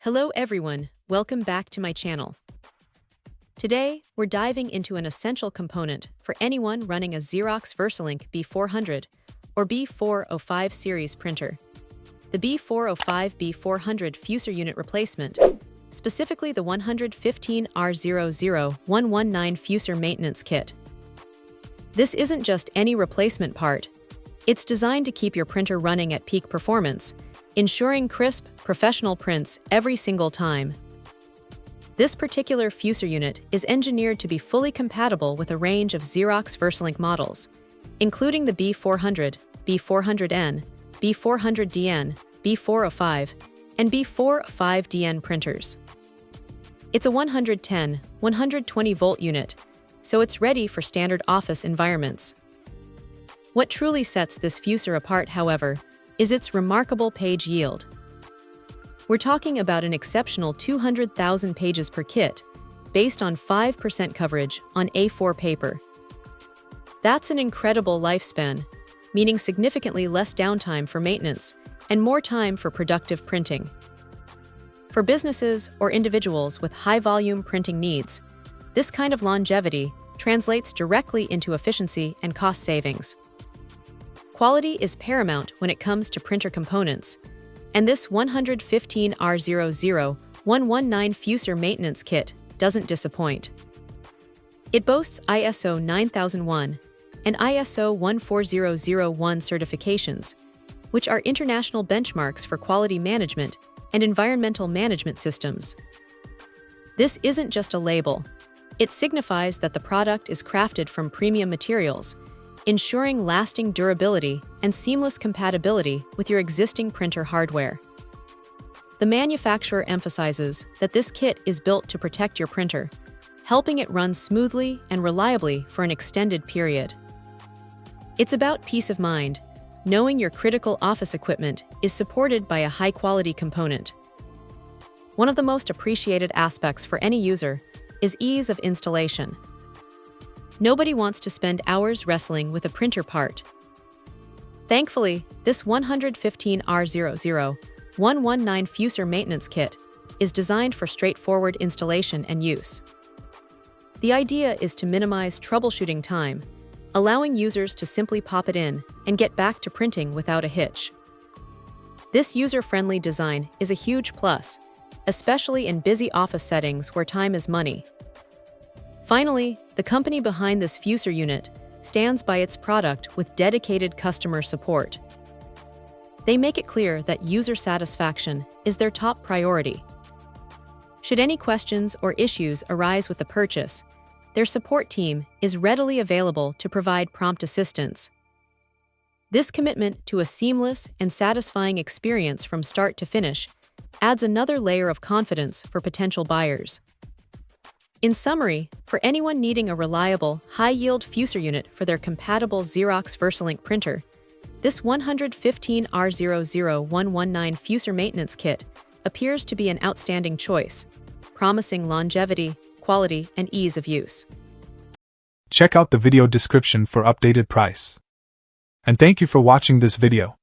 Hello everyone, welcome back to my channel. Today, we're diving into an essential component for anyone running a Xerox VersaLink B400 or B405 series printer. The B405 B400 fuser unit replacement, specifically the 115R00119 fuser maintenance kit. This isn't just any replacement part. It's designed to keep your printer running at peak performance, ensuring crisp, professional prints every single time. This particular fuser unit is engineered to be fully compatible with a range of Xerox VersaLink models, including the B400, B400N, B400DN, B405, and B405DN printers. It's a 110, 120-volt unit, so it's ready for standard office environments. What truly sets this fuser apart, however, is its remarkable page yield. We're talking about an exceptional 200,000 pages per kit, based on 5% coverage on A4 paper. That's an incredible lifespan, meaning significantly less downtime for maintenance and more time for productive printing. For businesses or individuals with high-volume printing needs, this kind of longevity translates directly into efficiency and cost savings. Quality is paramount when it comes to printer components, and this 115R00119 fuser maintenance kit doesn't disappoint. It boasts ISO 9001 and ISO 14001 certifications, which are international benchmarks for quality management and environmental management systems. This isn't just a label. It signifies that the product is crafted from premium materials, ensuring lasting durability and seamless compatibility with your existing printer hardware. The manufacturer emphasizes that this kit is built to protect your printer, helping it run smoothly and reliably for an extended period. It's about peace of mind, knowing your critical office equipment is supported by a high-quality component. One of the most appreciated aspects for any user is ease of installation. Nobody wants to spend hours wrestling with a printer part. Thankfully, this 115R00119 fuser maintenance kit is designed for straightforward installation and use. The idea is to minimize troubleshooting time, allowing users to simply pop it in and get back to printing without a hitch. This user-friendly design is a huge plus, especially in busy office settings where time is money. Finally, the company behind this fuser unit stands by its product with dedicated customer support. They make it clear that user satisfaction is their top priority. Should any questions or issues arise with the purchase, their support team is readily available to provide prompt assistance. This commitment to a seamless and satisfying experience from start to finish adds another layer of confidence for potential buyers. In summary, for anyone needing a reliable, high-yield fuser unit for their compatible Xerox VersaLink printer, this 115R00119 fuser maintenance kit appears to be an outstanding choice, promising longevity, quality, and ease of use. Check out the video description for updated price. And thank you for watching this video.